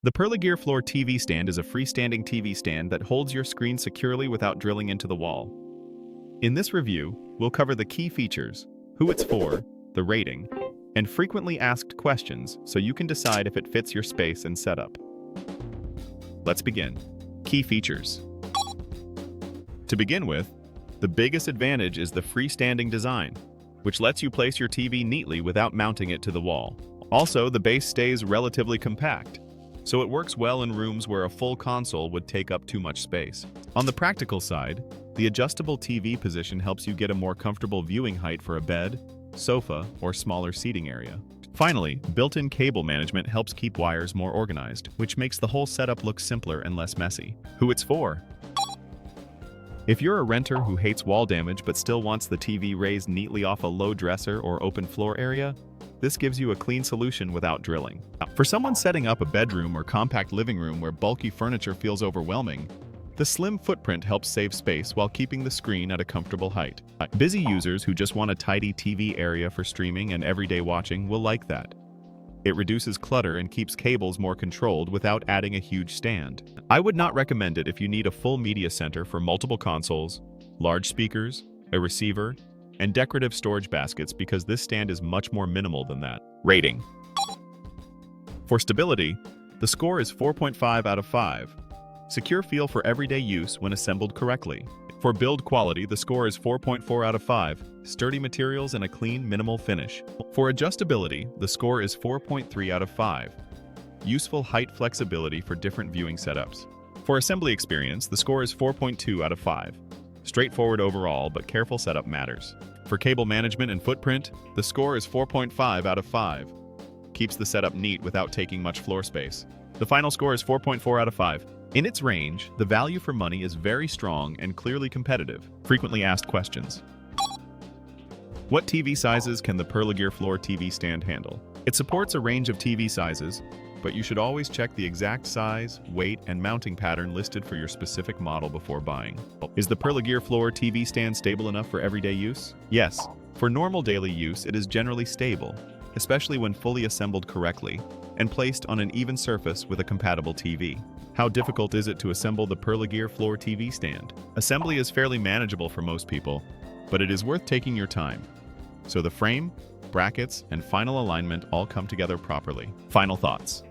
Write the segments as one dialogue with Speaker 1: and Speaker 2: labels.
Speaker 1: The Perlegear Floor TV Stand is a freestanding TV stand that holds your screen securely without drilling into the wall. In this review, we'll cover the key features, who it's for, the rating, and frequently asked questions so you can decide if it fits your space and setup. Let's begin. Key features. To begin with, the biggest advantage is the freestanding design, which lets you place your TV neatly without mounting it to the wall. Also, the base stays relatively compact, so it works well in rooms where a full console would take up too much space. On the practical side, the adjustable TV position helps you get a more comfortable viewing height for a bed, sofa, or smaller seating area. Finally, built-in cable management helps keep wires more organized, which makes the whole setup look simpler and less messy. Who it's for? If you're a renter who hates wall damage but still wants the TV raised neatly off a low dresser or open floor area, this gives you a clean solution without drilling. For someone setting up a bedroom or compact living room where bulky furniture feels overwhelming, the slim footprint helps save space while keeping the screen at a comfortable height. Busy users who just want a tidy TV area for streaming and everyday watching will like that. It reduces clutter and keeps cables more controlled without adding a huge stand. I would not recommend it if you need a full media center for multiple consoles, large speakers, a receiver, and decorative storage baskets because this stand is much more minimal than that. Rating. For stability, the score is 4.5 out of 5. Secure feel for everyday use when assembled correctly. For build quality, the score is 4.4 out of 5. Sturdy materials and a clean, minimal finish. For adjustability, the score is 4.3 out of 5. Useful height flexibility for different viewing setups. For assembly experience, the score is 4.2 out of 5. Straightforward overall, but careful setup matters. For cable management and footprint, the score is 4.5 out of 5. Keeps the setup neat without taking much floor space. The final score is 4.4 out of 5. In its range, the value for money is very strong and clearly competitive. Frequently asked questions. What TV sizes can the Perlegear Floor TV Stand handle? It supports a range of TV sizes, but you should always check the exact size, weight, and mounting pattern listed for your specific model before buying. Is the Perlegear Floor TV Stand stable enough for everyday use? Yes. For normal daily use, it is generally stable, especially when fully assembled correctly and placed on an even surface with a compatible TV. How difficult is it to assemble the Perlegear Floor TV Stand? Assembly is fairly manageable for most people, but it is worth taking your time, so the frame, brackets, and final alignment all come together properly. Final thoughts.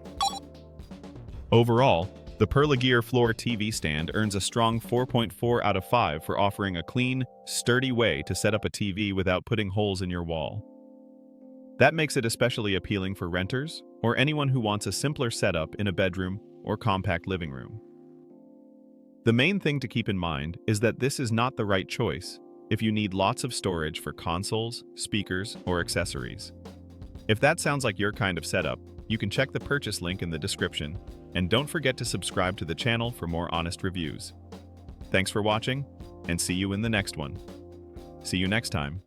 Speaker 1: Overall, the Perlegear Floor TV Stand earns a strong 4.4 out of 5 for offering a clean, sturdy way to set up a TV without putting holes in your wall. That makes it especially appealing for renters or anyone who wants a simpler setup in a bedroom or compact living room. The main thing to keep in mind is that this is not the right choice if you need lots of storage for consoles, speakers, or accessories. If that sounds like your kind of setup, you can check the purchase link in the description, and don't forget to subscribe to the channel for more honest reviews. Thanks for watching, and see you in the next one. See you next time.